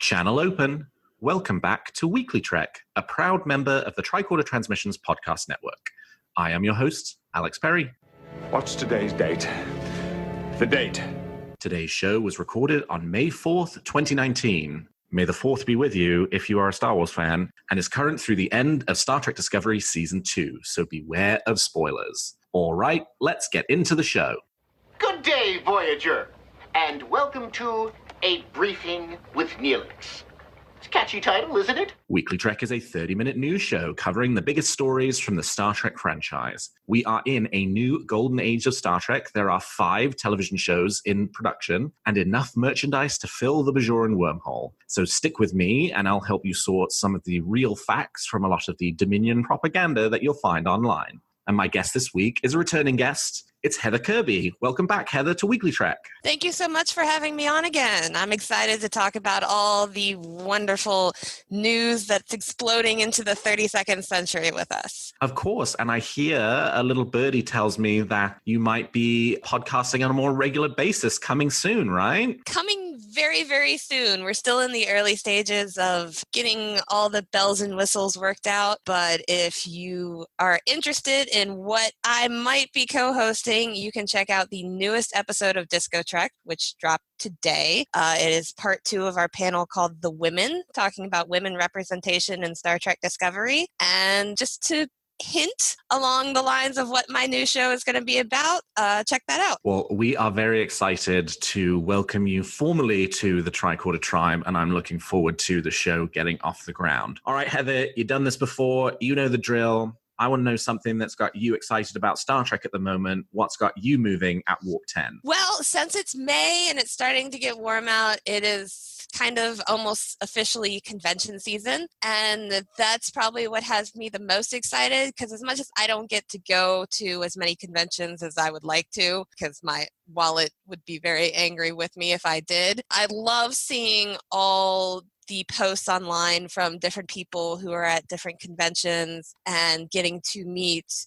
Channel open. Welcome back to WeeklyTrek, a proud member of the Tricorder Transmissions podcast network. I am your host, Alex Perry. What's today's date? The date. Today's show was recorded on May 4th, 2019. May the 4th be with you if you are a Star Wars fan, and is current through the end of Star Trek Discovery Season 2, so beware of spoilers. All right, let's get into the show. Good day, Voyager, and welcome to A Briefing with Neelix. It's a catchy title, isn't it? WeeklyTrek is a 30-minute news show covering the biggest stories from the Star Trek franchise. We are in a new golden age of Star Trek. There are 5 television shows in production and enough merchandise to fill the Bajoran wormhole. So stick with me and I'll help you sort some of the real facts from a lot of the Dominion propaganda that you'll find online. And my guest this week is a returning guest. It's Heather Kirby. Welcome back, Heather, to WeeklyTrek. Thank you so much for having me on again. I'm excited to talk about all the wonderful news that's exploding into the 32nd century with us. Of course. And I hear a little birdie tells me that you might be podcasting on a more regular basis coming soon, right? Coming very, very soon. We're still in the early stages of getting all the bells and whistles worked out. But if you are interested in what I might be co-hosting, you can check out the newest episode of Disco Trek, which dropped today. It is part 2 of our panel called The Women, talking about women representation in Star Trek Discovery. And just to hint along the lines of what my new show is going to be about, check that out. Well, we are very excited to welcome you formally to the Tricorder Tribe, and I'm looking forward to the show getting off the ground. All right, Heather, you've done this before. You know the drill. I want to know something that's got you excited about Star Trek at the moment. What's got you moving at Warp 10? Well, since it's May and it's starting to get warm out, it is kind of almost officially convention season. And that's probably what has me the most excited, because as much as I don't get to go to as many conventions as I would like to, because my wallet would be very angry with me if I did, I love seeing all the posts online from different people who are at different conventions and getting to meet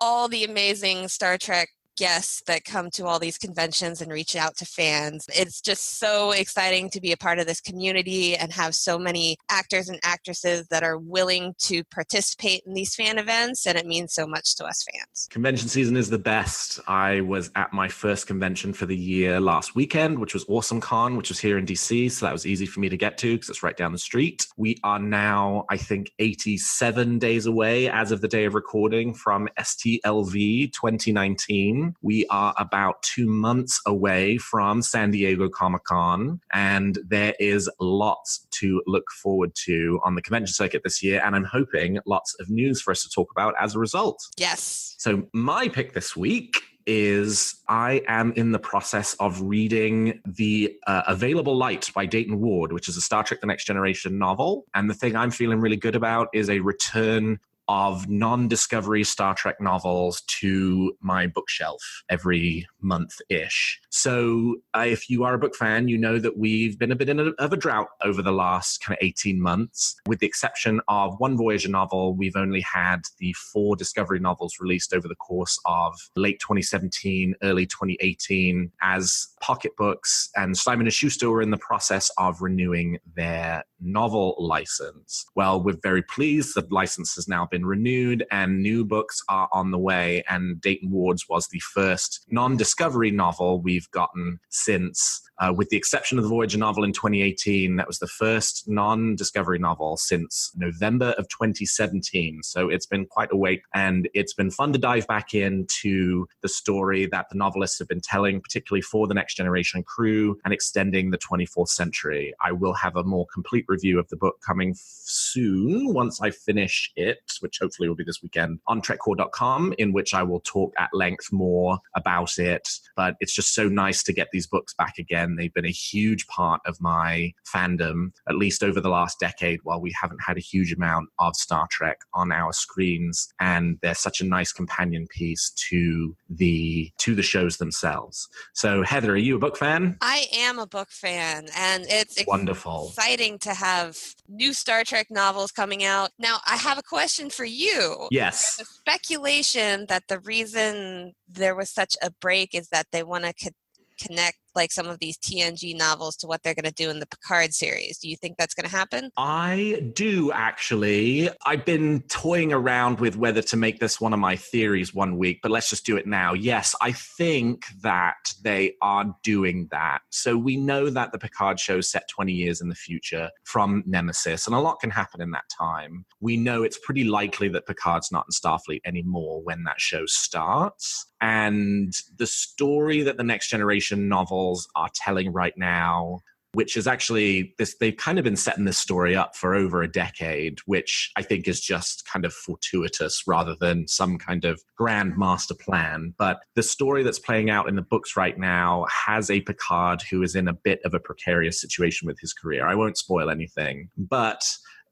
all the amazing Star Trek guests that come to all these conventions and reach out to fans. It's just so exciting to be a part of this community and have so many actors and actresses that are willing to participate in these fan events, and it means so much to us fans. Convention season is the best. I was at my first convention for the year last weekend, which was Awesome Con, which was here in DC, so that was easy for me to get to because it's right down the street. We are now, I think, 87 days away as of the day of recording from STLV 2019. We are about 2 months away from San Diego Comic-Con, and there is lots to look forward to on the convention circuit this year, and I'm hoping lots of news for us to talk about as a result. Yes. So my pick this week is I am in the process of reading The Available Light by Dayton Ward, which is a Star Trek The Next Generation novel. And the thing I'm feeling really good about is a return of non-Discovery Star Trek novels to my bookshelf every month-ish. So if you are a book fan, you know that we've been a bit of a drought over the last kind of 18 months. With the exception of one Voyager novel, we've only had the 4 Discovery novels released over the course of late 2017, early 2018 as pocketbooks, and Simon & Schuster were in the process of renewing their novel license. Well, we're very pleased that the license has now been renewed and new books are on the way, and Dayton Ward's was the first non-Discovery novel we've gotten since, with the exception of the Voyager novel in 2018, that was the first non-Discovery novel since November of 2017. So it's been quite a wait, and it's been fun to dive back into the story that the novelists have been telling, particularly for the Next Generation crew and extending the 24th century. I will have a more complete review of the book coming soon once I finish it, which hopefully will be this weekend, on trekcore.com, in which I will talk at length more about it. But it's just so nice to get these books back again. They've been a huge part of my fandom, at least over the last decade, while we haven't had a huge amount of Star Trek on our screens. And they're such a nice companion piece to the shows themselves. So Heather, are you a book fan? I am a book fan, and it's wonderful, exciting to have new Star Trek novels coming out. Now, I have a question for you. Yes. There's speculation that the reason there was such a break is that they want to connect like some of these TNG novels to what they're going to do in the Picard series. Do you think that's going to happen? I do, actually. I've been toying around with whether to make this one of my theories one week, but let's just do it now. Yes, I think that they are doing that. So we know that the Picard show is set 20 years in the future from Nemesis, and a lot can happen in that time. We know it's pretty likely that Picard's not in Starfleet anymore when that show starts. And the story that the Next Generation novels are telling right now, which is actually this, they've kind of been setting this story up for over a decade, which I think is just kind of fortuitous rather than some kind of grand master plan. But the story that's playing out in the books right now has a Picard who is in a bit of a precarious situation with his career. I won't spoil anything, but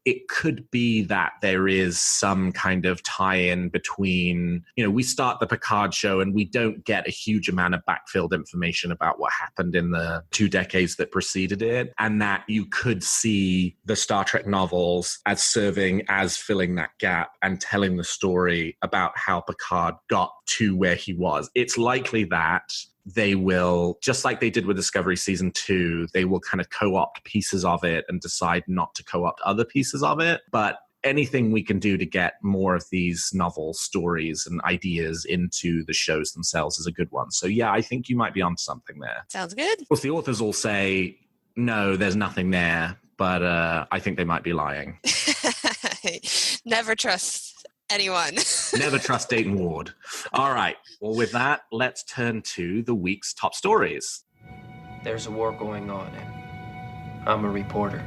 it could be that there is some kind of tie-in between, we start the Picard show and we don't get a huge amount of backfilled information about what happened in the 2 decades that preceded it, and that you could see the Star Trek novels as serving as filling that gap and telling the story about how Picard got to where he was. It's likely that they will, just like they did with Discovery Season 2, they will kind of co-opt pieces of it and decide not to co-opt other pieces of it. But anything we can do to get more of these novel stories and ideas into the shows themselves is a good one. So yeah, I think you might be onto something there. Sounds good. Of course, the authors all say, no, there's nothing there, but I think they might be lying. Never trust anyone. Never trust Dayton Ward. All right. Well, with that, let's turn to the week's top stories. There's a war going on, and I'm a reporter.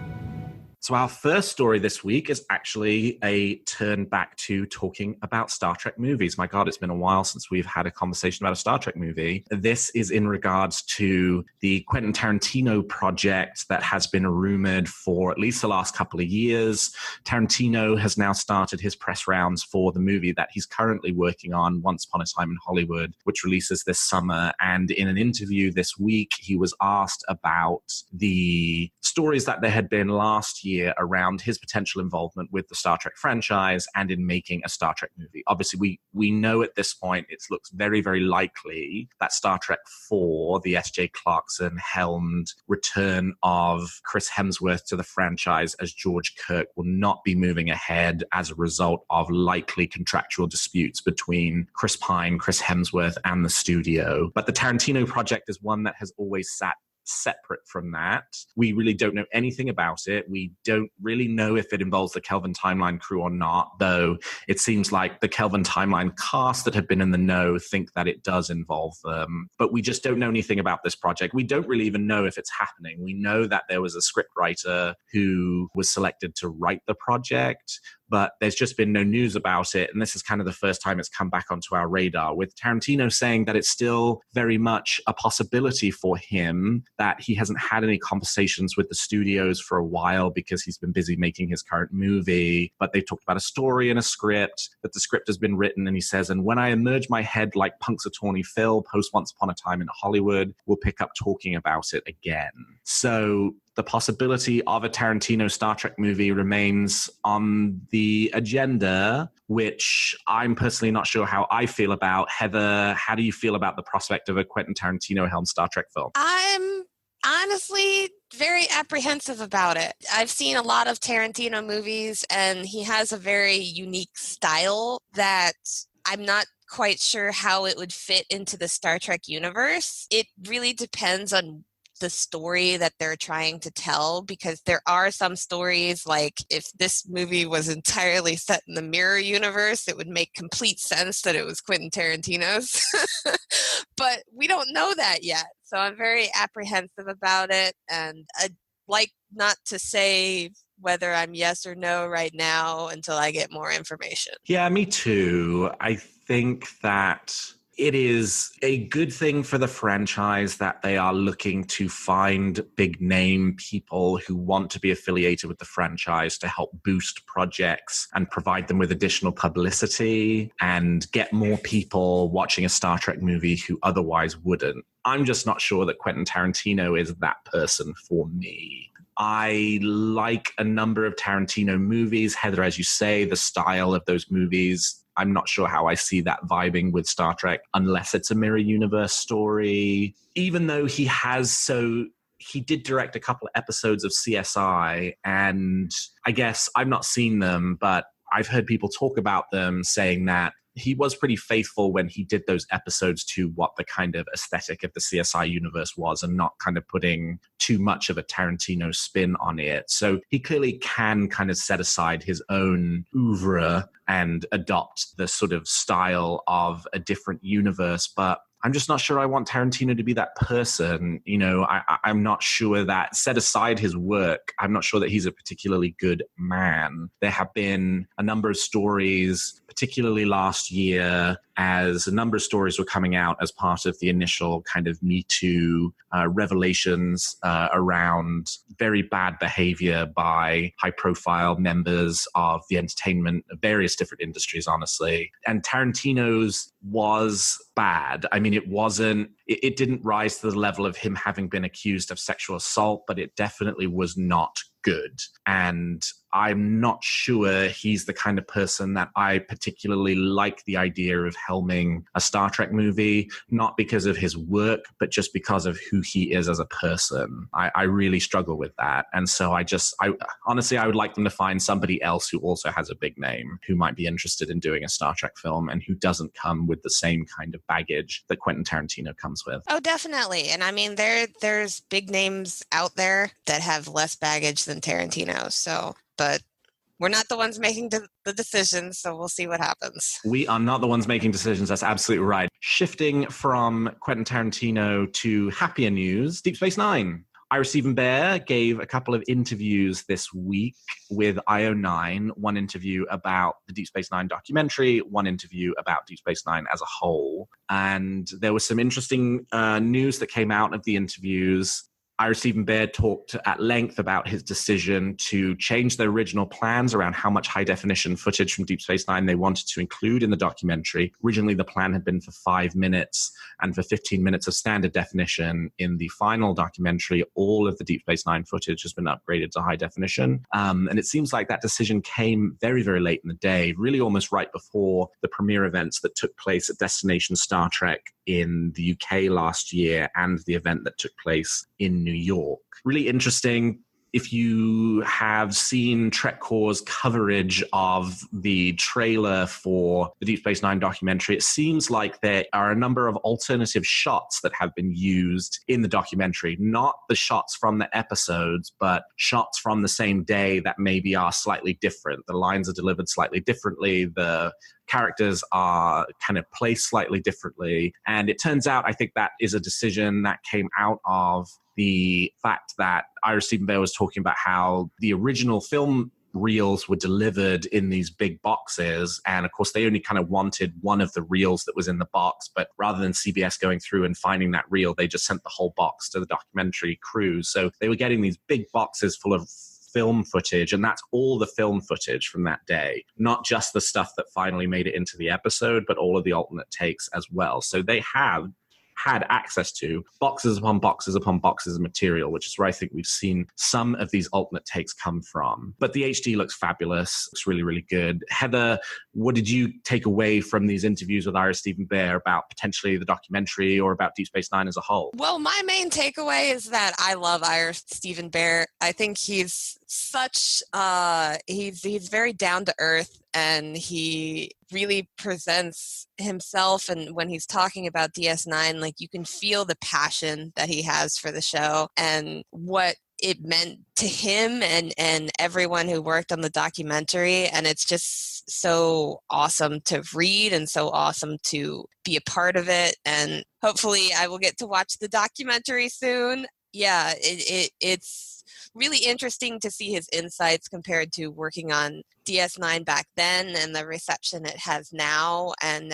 So our first story this week is actually a turn back to talking about Star Trek movies. My God, it's been a while since we've had a conversation about a Star Trek movie. This is in regards to the Quentin Tarantino project that has been rumored for at least the last couple of years. Tarantino has now started his press rounds for the movie that he's currently working on, Once Upon a Time in Hollywood, which releases this summer. And in an interview this week, he was asked about the stories that there had been last year around his potential involvement with the Star Trek franchise and in making a Star Trek movie. Obviously, we know at this point it looks very, very likely that Star Trek 4, the S.J. Clarkson helmed return of Chris Hemsworth to the franchise as George Kirk, will not be moving ahead as a result of likely contractual disputes between Chris Pine, Chris Hemsworth, and the studio. But the Tarantino project is one that has always sat separate from that. We really don't know anything about it. We don't really know if it involves the Kelvin Timeline crew or not, though it seems like the Kelvin Timeline cast that have been in the know think that it does involve them. But we just don't know anything about this project. We don't really even know if it's happening. We know that there was a scriptwriter who was selected to write the project, but there's just been no news about it. And this is kind of the first time it's come back onto our radar, with Tarantino saying that it's still very much a possibility for him, that he hasn't had any conversations with the studios for a while because he's been busy making his current movie. But they've talked about a story and a script, that the script has been written. And he says, and when I emerge my head like Punxsutawney Phil post Once Upon a Time in Hollywood, we'll pick up talking about it again. So the possibility of a Tarantino Star Trek movie remains on the agenda, which I'm personally not sure how I feel about. Heather, how do you feel about the prospect of a Quentin Tarantino helmed Star Trek film? I'm honestly very apprehensive about it. I've seen a lot of Tarantino movies, and he has a very unique style that I'm not quite sure how it would fit into the Star Trek universe. It really depends on the story that they're trying to tell, because there are some stories, like if this movie was entirely set in the Mirror universe, it would make complete sense that it was Quentin Tarantino's. But we don't know that yet. So I'm very apprehensive about it, and I'd like not to say whether I'm yes or no right now until I get more information. Yeah, me too. I think that it is a good thing for the franchise that they are looking to find big name people who want to be affiliated with the franchise to help boost projects and provide them with additional publicity and get more people watching a Star Trek movie who otherwise wouldn't. I'm just not sure that Quentin Tarantino is that person for me. I like a number of Tarantino movies. Heather, as you say, the style of those movies I'm not sure how I see that vibing with Star Trek unless it's a mirror universe story. Even though he did direct a couple of episodes of CSI, and I guess I've not seen them, but I've heard people talk about them saying that he was pretty faithful when he did those episodes to what the kind of aesthetic of the CSI universe was and not kind of putting too much of a Tarantino spin on it. So he clearly can kind of set aside his own oeuvre and adopt the sort of style of a different universe. But I'm just not sure I want Tarantino to be that person. You know, I'm not sure that, set aside his work, I'm not sure that he's a particularly good man. There have been a number of stories, particularly last year, as a number of stories were coming out as part of the initial kind of Me Too revelations around very bad behavior by high-profile members of the entertainment, various different industries, honestly. And Tarantino's was bad. I mean, it didn't rise to the level of him having been accused of sexual assault, but it definitely was not good. And I'm not sure he's the kind of person that I particularly like the idea of helming a Star Trek movie, not because of his work, but just because of who he is as a person. I really struggle with that. And so I honestly, I would like them to find somebody else who also has a big name, who might be interested in doing a Star Trek film and who doesn't come with the same kind of baggage that Quentin Tarantino comes with. Oh, definitely. And I mean, there's big names out there that have less baggage than Tarantino. So, but we're not the ones making the decisions, so we'll see what happens. We are not the ones making decisions. That's absolutely right. Shifting from Quentin Tarantino to happier news, Deep Space Nine. Ira Steven Behr gave a couple of interviews this week with IO9, one interview about the Deep Space Nine documentary, one interview about Deep Space Nine as a whole. And there was some interesting news that came out of the interviews. Ira Steven Behr talked at length about his decision to change the original plans around how much high-definition footage from Deep Space Nine they wanted to include in the documentary. Originally, the plan had been for 5 minutes and for 15 minutes of standard definition. In the final documentary, all of the Deep Space Nine footage has been upgraded to high definition. And it seems like that decision came very, very late in the day, really almost right before the premiere events that took place at Destination Star Trek in the UK last year and the event that took place in New York. Really interesting. If you have seen Trek Corps' coverage of the trailer for the Deep Space Nine documentary, it seems like there are a number of alternative shots that have been used in the documentary. Not the shots from the episodes, but shots from the same day that maybe are slightly different. The lines are delivered slightly differently. The characters are kind of placed slightly differently. And it turns out, I think that is a decision that came out of the fact that Ira Steven Behr was talking about how the original film reels were delivered in these big boxes. And of course, they only kind of wanted one of the reels that was in the box. But rather than CBS going through and finding that reel, they just sent the whole box to the documentary crew. So they were getting these big boxes full of film footage, and that's all the film footage from that day, not just the stuff that finally made it into the episode, but all of the alternate takes as well. So they have had access to boxes upon boxes upon boxes of material, which is where I think we've seen some of these alternate takes come from. But the HD looks fabulous. Looks really, really good. Heather, what did you take away from these interviews with Ira Steven Behr about potentially the documentary or about Deep Space Nine as a whole? Well, my main takeaway is that I love Ira Steven Behr. I think he's such he's very down to earth, and he really presents himself, and when he's talking about DS9, like, you can feel the passion that he has for the show and what it meant to him and everyone who worked on the documentary. And it's just so awesome to read and so awesome to be a part of it. And hopefully I will get to watch the documentary soon. Yeah, it's really interesting to see his insights compared to working on DS9 back then and the reception it has now. And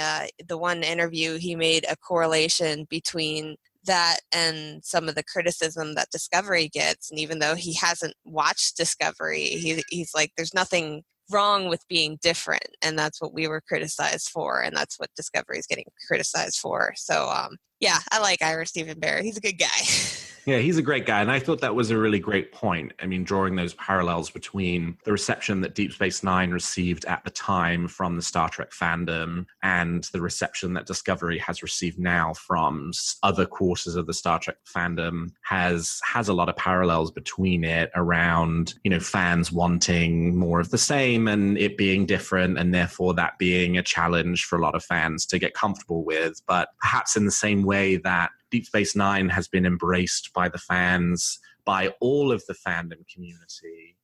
the one interview, he made a correlation between that and some of the criticism that Discovery gets. And even though he hasn't watched Discovery, he's like, there's nothing wrong with being different. And that's what we were criticized for. And that's what Discovery is getting criticized for. So, yeah, I like Ira Steven Behr. He's a good guy. Yeah, he's a great guy. And I thought that was a really great point. I mean, drawing those parallels between the reception that Deep Space Nine received at the time from the Star Trek fandom and the reception that Discovery has received now from other quarters of the Star Trek fandom has a lot of parallels between it around, fans wanting more of the same and it being different, and therefore that being a challenge for a lot of fans to get comfortable with. But perhaps in the same way that Deep Space Nine has been embraced by the fans, by all of the fandom community.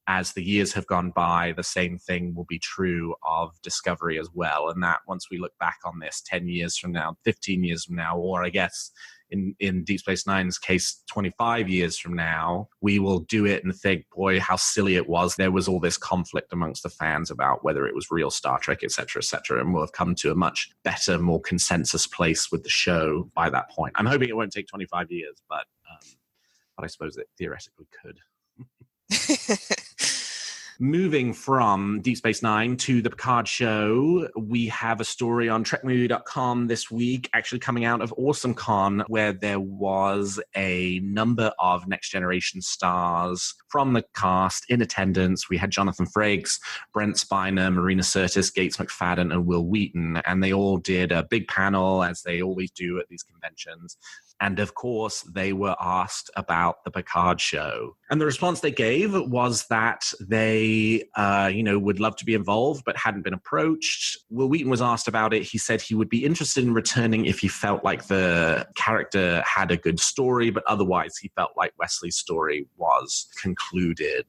As the years have gone by, the same thing will be true of Discovery as well. And that once we look back on this 10 years from now, 15 years from now, or I guess in Deep Space Nine's case, 25 years from now, we will do it and think, boy, how silly it was. There was all this conflict amongst the fans about whether it was real Star Trek, et cetera, et cetera. And we'll have come to a much better, more consensus place with the show by that point. I'm hoping it won't take 25 years, but I suppose it theoretically could. Moving from Deep Space Nine to the Picard show, we have a story on TrekMovie.com this week, actually coming out of AwesomeCon, where there was a number of Next Generation stars from the cast in attendance. We had Jonathan Frakes, Brent Spiner, Marina Sirtis, Gates McFadden, and Will Wheaton, and they all did a big panel, as they always do at these conventions. And of course, they were asked about the Picard show. And the response they gave was that they, would love to be involved, but hadn't been approached. Will Wheaton was asked about it. He said he would be interested in returning if he felt like the character had a good story, but otherwise he felt like Wesley's story was concluded.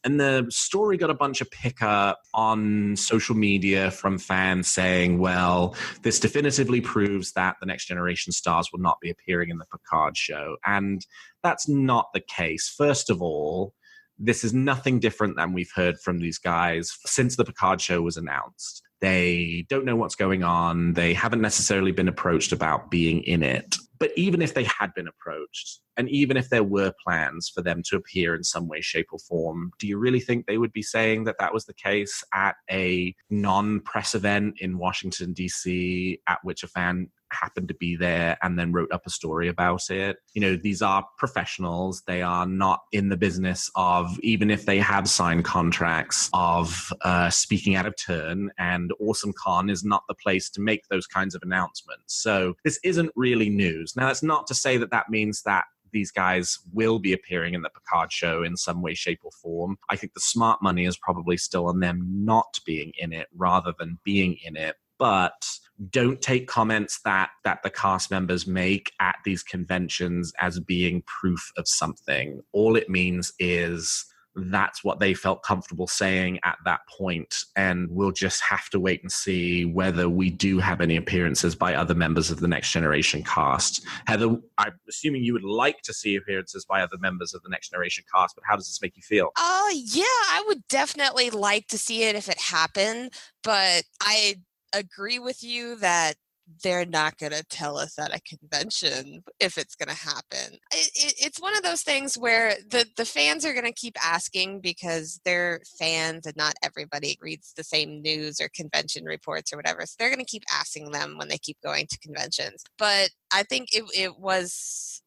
And the story got a bunch of pickup on social media from fans saying, well, this definitively proves that the Next Generation stars will not be appearing in the Picard show. And that's not the case. First of all, this is nothing different than we've heard from these guys since the Picard show was announced. They don't know what's going on. They haven't necessarily been approached about being in it. But even if they had been approached, and even if there were plans for them to appear in some way, shape, or form, do you really think they would be saying that that was the case at a non-press event in Washington, D.C., at which a fan happened to be there and then wrote up a story about it? These are professionals. They are not in the business of, even if they have signed contracts, of speaking out of turn, and AwesomeCon is not the place to make those kinds of announcements. So this isn't really news. Now, that's not to say that that means that these guys will be appearing in the Picard show in some way, shape, or form. I think the smart money is probably still on them not being in it rather than being in it. But don't take comments that the cast members make at these conventions as being proof of something. All it means is that's what they felt comfortable saying at that point, and we'll just have to wait and see whether we do have any appearances by other members of the Next Generation cast. Heather, I'm assuming you would like to see appearances by other members of the Next Generation cast, but how does this make you feel? Yeah, I would definitely like to see it if it happened, but I agree with you that they're not going to tell us at a convention if it's going to happen. It's one of those things where the fans are going to keep asking because they're fans and not everybody reads the same news or convention reports or whatever. So they're going to keep asking them when they keep going to conventions. But I think it was...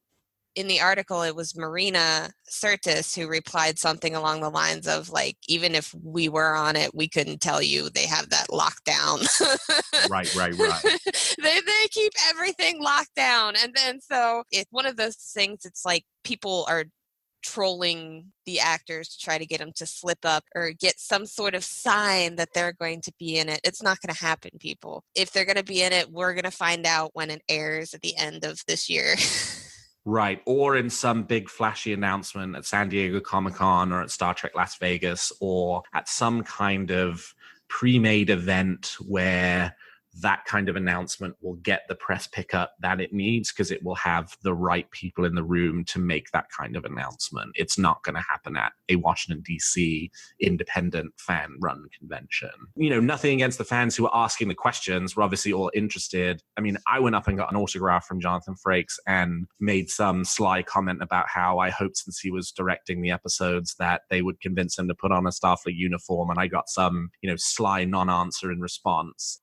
in the article, it was Marina Sirtis who replied something along the lines of, like, even if we were on it, we couldn't tell you. They have that lockdown. Right. They keep everything locked down. And then so it's one of those things, it's like people are trolling the actors to try to get them to slip up or get some sort of sign that they're going to be in it. It's not going to happen, people. If they're going to be in it, we're going to find out when it airs at the end of this year. Right, or in some big flashy announcement at San Diego Comic-Con or at Star Trek Las Vegas, or at some kind of pre-made event where that kind of announcement will get the press pickup that it needs because it will have the right people in the room to make that kind of announcement. It's not going to happen at a Washington, D.C. independent fan-run convention. Nothing against the fans who are asking the questions. We're obviously all interested. I mean, I went up and got an autograph from Jonathan Frakes and made some sly comment about how I hoped, since he was directing the episodes, that they would convince him to put on a Starfleet uniform, and I got some, sly non-answer in response.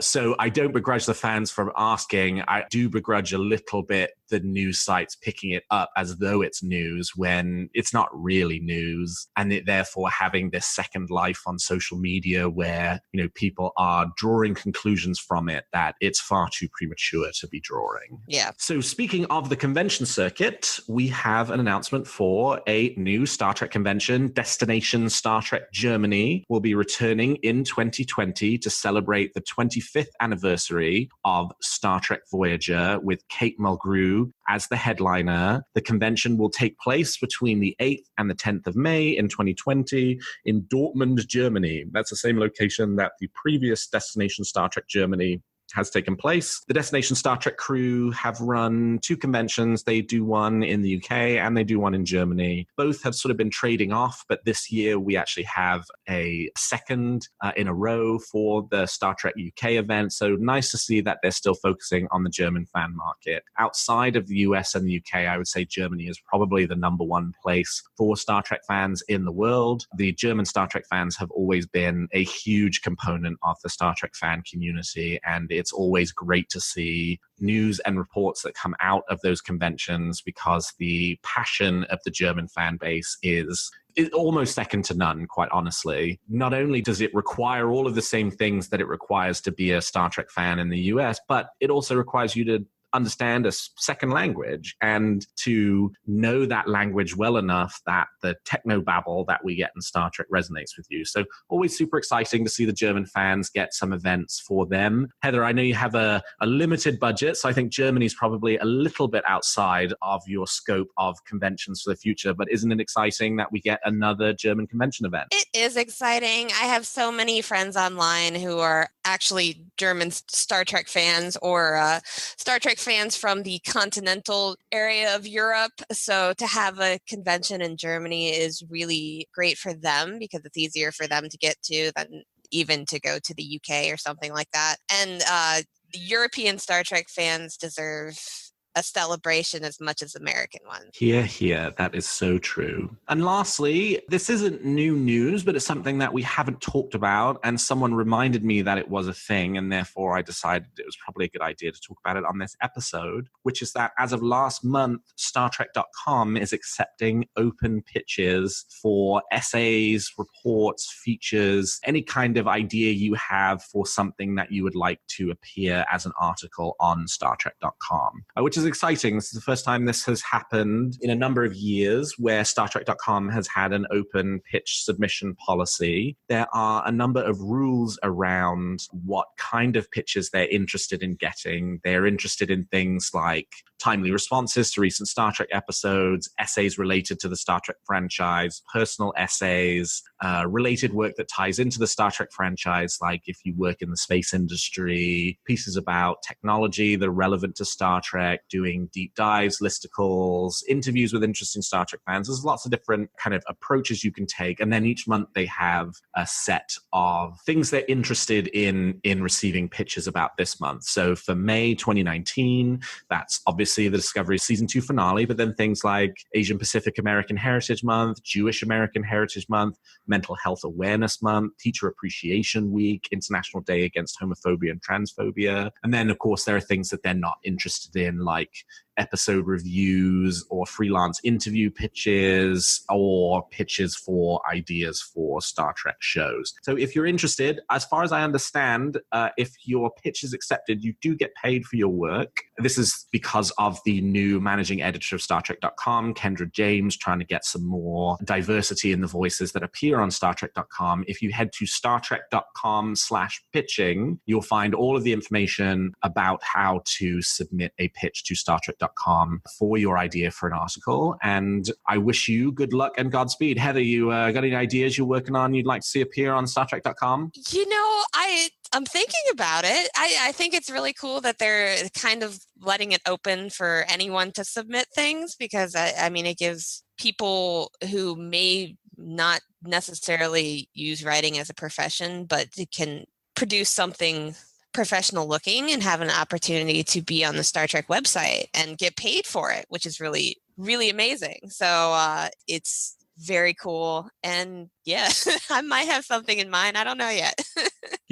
So I don't begrudge the fans from asking. I do begrudge a little bit the news sites picking it up as though it's news when it's not really news, and it therefore having this second life on social media where, people are drawing conclusions from it that it's far too premature to be drawing. Yeah. So speaking of the convention circuit, we have an announcement for a new Star Trek convention. Destination Star Trek Germany will be returning in 2020 to celebrate the 25th anniversary of Star Trek Voyager with Kate Mulgrew as the headliner. The convention will take place between the 8th and the 10th of May in 2020 in Dortmund, Germany. That's the same location that the previous Destination Star Trek Germany has taken place. The Destination Star Trek crew have run 2 conventions. They do one in the UK and they do one in Germany. Both have sort of been trading off, but this year we actually have a second in a row for the Star Trek UK event. So nice to see that they're still focusing on the German fan market. Outside of the US and the UK, I would say Germany is probably the number one place for Star Trek fans in the world. The German Star Trek fans have always been a huge component of the Star Trek fan community, and it's always great to see news and reports that come out of those conventions because the passion of the German fan base is almost second to none, quite honestly. Not only does it require all of the same things that it requires to be a Star Trek fan in the US, but it also requires you to understand a second language and to know that language well enough that the technobabble that we get in Star Trek resonates with you. So always super exciting to see the German fans get some events for them. Heather, I know you have a limited budget, so I think Germany's probably a little bit outside of your scope of conventions for the future, but isn't it exciting that we get another German convention event? It is exciting. I have so many friends online who are actually German Star Trek fans or Star Trek fans from the continental area of Europe. So to have a convention in Germany is really great for them because it's easier for them to get to than even to go to the UK or something like that. And the European Star Trek fans deserve a celebration as much as American ones. Hear, hear. That is so true. And lastly, this isn't new news, but it's something that we haven't talked about, and someone reminded me that it was a thing, and therefore I decided it was probably a good idea to talk about it on this episode, which is that as of last month, StarTrek.com is accepting open pitches for essays, reports, features, any kind of idea you have for something that you would like to appear as an article on StarTrek.com, which is exciting. This is the first time this has happened in a number of years where StarTrek.com has had an open pitch submission policy. There are a number of rules around what kind of pitches they're interested in getting. They're interested in things like timely responses to recent Star Trek episodes, essays related to the Star Trek franchise, personal essays, related work that ties into the Star Trek franchise, like if you work in the space industry, pieces about technology that are relevant to Star Trek, doing deep dives, listicles, interviews with interesting Star Trek fans. There's lots of different kind of approaches you can take. And then each month they have a set of things they're interested in receiving pitches about this month. So for May 2019, that's obviously the Discovery Season 2 finale, but then things like Asian Pacific American Heritage Month, Jewish American Heritage Month, Mental Health Awareness Month, Teacher Appreciation Week, International Day Against Homophobia and Transphobia. And then, of course, there are things that they're not interested in, like episode reviews or freelance interview pitches or pitches for ideas for Star Trek shows. So if you're interested, as far as I understand, if your pitch is accepted, you do get paid for your work. This is because of the new managing editor of StarTrek.com, Kendra James, trying to get some more diversity in the voices that appear on StarTrek.com. If you head to StarTrek.com/pitching, you'll find all of the information about how to submit a pitch to StarTrek.com for your idea for an article. And I wish you good luck and Godspeed. Heather, you got any ideas you're working on you'd like to see appear on StarTrek.com? You know, I'm thinking about it. I think it's really cool that they're kind of letting it open for anyone to submit things because, I mean, it gives people who may not necessarily use writing as a profession, but it can produce something professional looking and have an opportunity to be on the Star Trek website and get paid for it, which is really, really amazing. So it's very cool. And yeah, I might have something in mind. I don't know yet.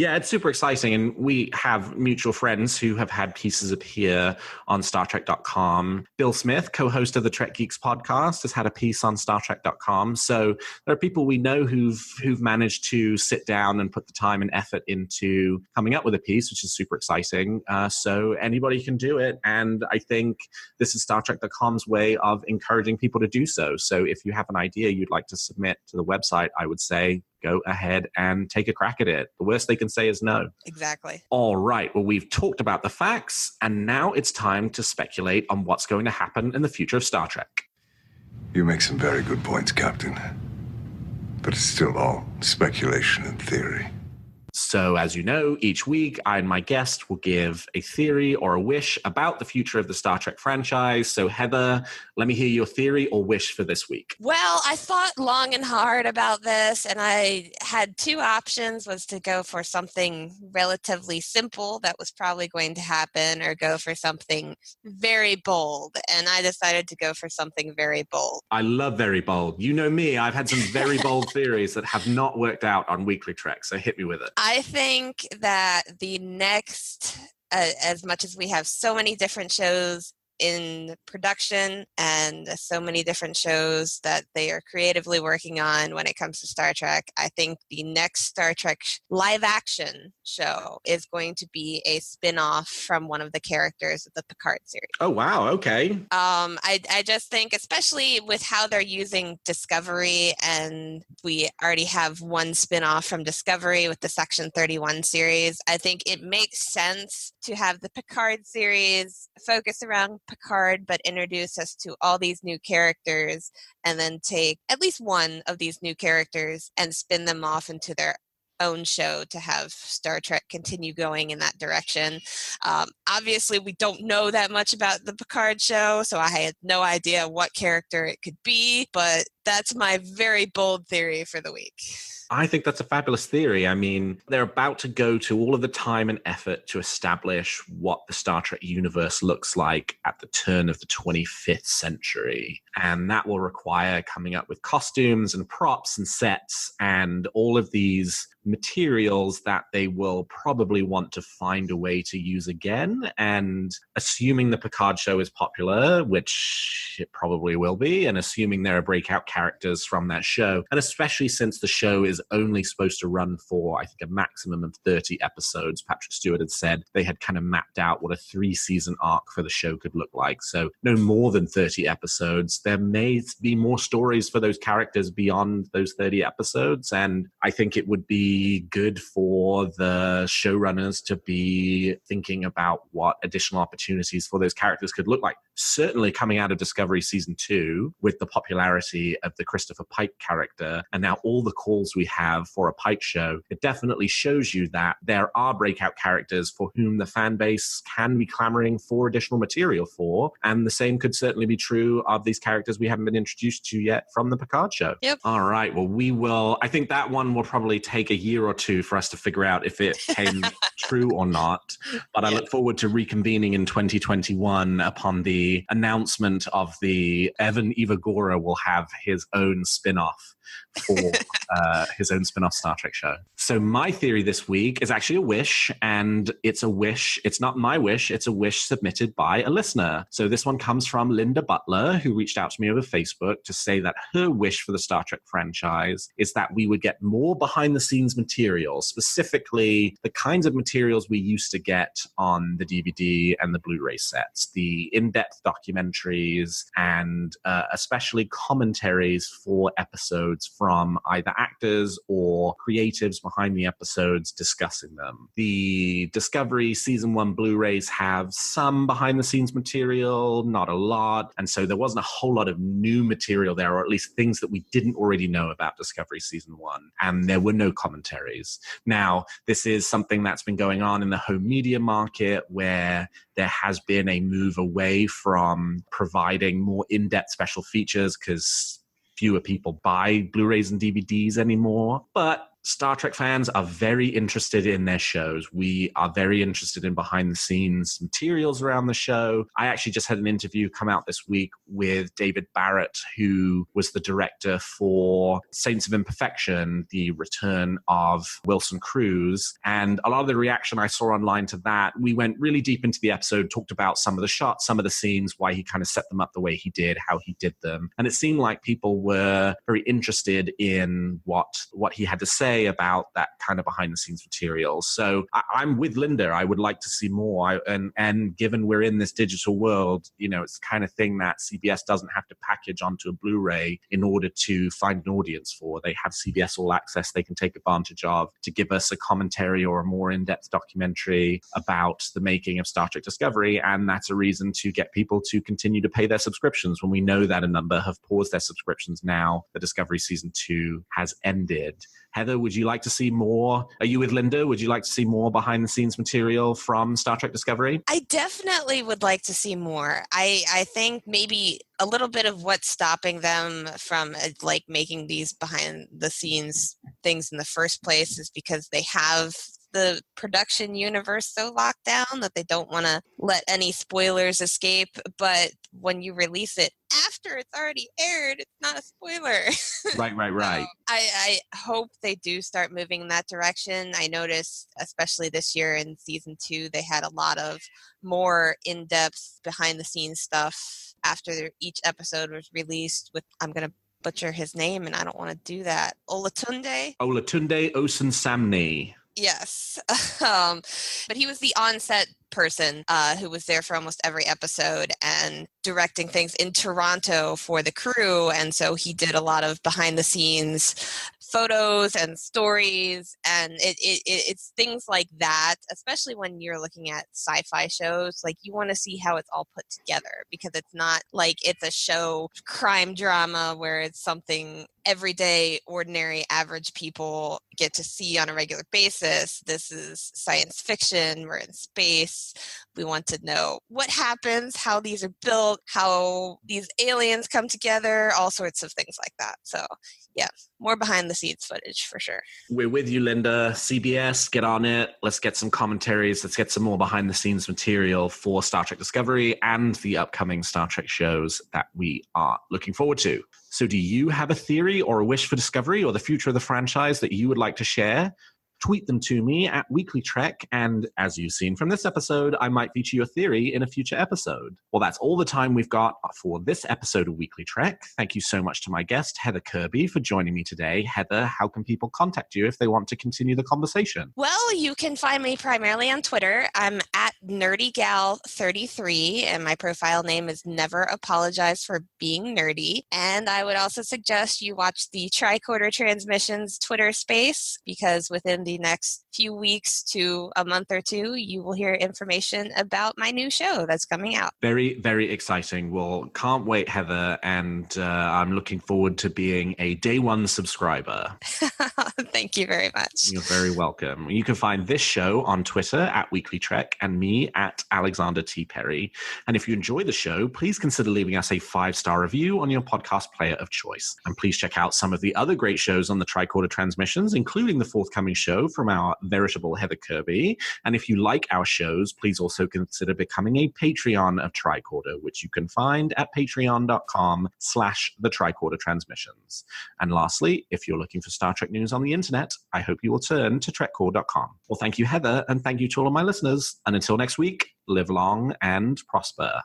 Yeah, it's super exciting. And we have mutual friends who have had pieces appear on StarTrek.com. Bill Smith, co-host of the Trek Geeks podcast, has had a piece on StarTrek.com. So there are people we know who've managed to sit down and put the time and effort into coming up with a piece, which is super exciting. So anybody can do it. And I think this is StarTrek.com's way of encouraging people to do so. So if you have an idea you'd like to submit to the website, I would say go ahead and take a crack at it. The worst they can say is no. Exactly. All right. Well, we've talked about the facts, and now it's time to speculate on what's going to happen in the future of Star Trek. You make some very good points, Captain. But it's still all speculation and theory. So, as you know, each week I and my guest will give a theory or a wish about the future of the Star Trek franchise. So, Heather, let me hear your theory or wish for this week. Well, I thought long and hard about this, and I had two options, was to go for something relatively simple that was probably going to happen, or go for something very bold. And I decided to go for something very bold. I love very bold. You know me, I've had some very bold theories that have not worked out on WeeklyTrek, so hit me with it. I think that the next, as much as we have so many different shows in production and so many different shows that they are creatively working on when it comes to Star Trek, I think the next Star Trek live action show is going to be a spin-off from one of the characters of the Picard series. Oh, wow. Okay. I just think, especially with how they're using Discovery, and we already have one spin-off from Discovery with the Section 31 series, I think it makes sense to have the Picard series focus around Picard, but introduce us to all these new characters, and then take at least one of these new characters and spin them off into their own show to have Star Trek continue going in that direction. Obviously, we don't know that much about the Picard show, so I had no idea what character it could be, but that's my very bold theory for the week. I think that's a fabulous theory. I mean, they're about to go to all of the time and effort to establish what the Star Trek universe looks like at the turn of the 25th century. And that will require coming up with costumes and props and sets and all of these materials that they will probably want to find a way to use again. And assuming the Picard show is popular, which it probably will be, and assuming there are breakout characters from that show, and especially since the show is only supposed to run for, I think, a maximum of 30 episodes. Patrick Stewart had said they had kind of mapped out what a 3-season arc for the show could look like. So no more than 30 episodes. There may be more stories for those characters beyond those 30 episodes. And I think it would be good for the showrunners to be thinking about what additional opportunities for those characters could look like. Certainly coming out of Discovery Season 2, with the popularity of the Christopher Pike character, and now all the calls we have for a Pike show, it definitely shows you that there are breakout characters for whom the fan base can be clamoring for additional material for, and the same could certainly be true of these characters we haven't been introduced to yet from the Picard show. Yep. All right, well, I think that one will probably take a year or two for us to figure out if it came true or not, but I look forward to reconvening in 2021 upon the announcement of the Evan Evagora will have his own spin-off for his own spin-off Star Trek show. So my theory this week is actually a wish, and it's a wish. It's not my wish. It's a wish submitted by a listener. So this one comes from Linda Butler, who reached out to me over Facebook to say that her wish for the Star Trek franchise is that we would get more behind-the-scenes material, specifically the kinds of materials we used to get on the DVD and the Blu-ray sets, the in-depth documentaries, and especially commentaries for episodes from either actors or creatives behind the episodes discussing them. The Discovery Season 1 Blu-rays have some behind-the-scenes material, not a lot, and so there wasn't a whole lot of new material there, or at least things that we didn't already know about Discovery Season 1, and there were no commentaries. Now, this is something that's been going on in the home media market, where there has been a move away from providing more in-depth special features because fewer people buy Blu-rays and DVDs anymore. But Star Trek fans are very interested in their shows. We are very interested in behind-the-scenes materials around the show. I actually just had an interview come out this week with David Barrett, who was the director for Saints of Imperfection, the return of Wilson Cruz. And a lot of the reaction I saw online to that, we went really deep into the episode, talked about some of the shots, some of the scenes, why he kind of set them up the way he did, how he did them. And it seemed like people were very interested in what he had to say about that kind of behind-the-scenes material. So I'm with Linda. I would like to see more. And given we're in this digital world, it's the kind of thing that CBS doesn't have to package onto a Blu-ray in order to find an audience for. They have CBS All Access they can take advantage of to give us a commentary or a more in-depth documentary about the making of Star Trek Discovery. And that's a reason to get people to continue to pay their subscriptions when we know that a number have paused their subscriptions now that Discovery Season 2 has ended. Heather, would you like to see more? Are you with Linda? Would you like to see more behind-the-scenes material from Star Trek Discovery? I definitely would like to see more. I think maybe a little bit of what's stopping them from making these behind-the-scenes things in the first place is because they have the production universe so locked down that they don't want to let any spoilers escape. But when you release it after it's already aired, it's not a spoiler. Right. I hope they do start moving in that direction. I noticed, especially this year in season 2, they had a lot of more in-depth behind-the-scenes stuff after each episode was released with, I'm going to butcher his name and I don't want to do that, Olatunde Osunsamni. Yes. But he was the on-set person who was there for almost every episode and directing things in Toronto for the crew. And so he did a lot of behind-the-scenes photos and stories. And it's things like that, especially when you're looking at sci-fi shows. Like, you want to see how it's all put together, because it's not like it's a show crime drama where it's something everyday, ordinary, average people get to see on a regular basis. This is science fiction. We're in space. We want to know what happens, how these are built, how these aliens come together, all sorts of things like that. So, yeah, more behind-the-scenes footage for sure. We're with you, Linda. CBS, get on it. Let's get some commentaries. Let's get some more behind-the-scenes material for Star Trek Discovery and the upcoming Star Trek shows that we are looking forward to. So do you have a theory or a wish for Discovery or the future of the franchise that you would like to share? Tweet them to me at WeeklyTrek, and as you've seen from this episode, I might feature your theory in a future episode. Well, that's all the time we've got for this episode of WeeklyTrek. Thank you so much to my guest, Heather Kirby, for joining me today. Heather, how can people contact you if they want to continue the conversation? Well, you can find me primarily on Twitter. I'm at NerdyGal33, and my profile name is Never Apologize for Being Nerdy. And I would also suggest you watch the Tricorder Transmissions Twitter space, because within the next few weeks to a month or two, you will hear information about my new show that's coming out. Very, very exciting. Well, can't wait, Heather, and I'm looking forward to being a day one subscriber. Thank you very much. You're very welcome. You can find this show on Twitter at WeeklyTrek and me at Alexander T. Perry. And if you enjoy the show, please consider leaving us a 5-star review on your podcast player of choice. And please check out some of the other great shows on the Tricorder Transmissions, including the forthcoming show from our veritable Heather Kirby. And if you like our shows, please also consider becoming a Patreon of Tricorder, which you can find at patreon.com/the Tricorder Transmissions. And lastly, if you're looking for Star Trek news on the internet, I hope you will turn to trekcore.com. Well, thank you, Heather, and thank you to all of my listeners. And until next week, live long and prosper.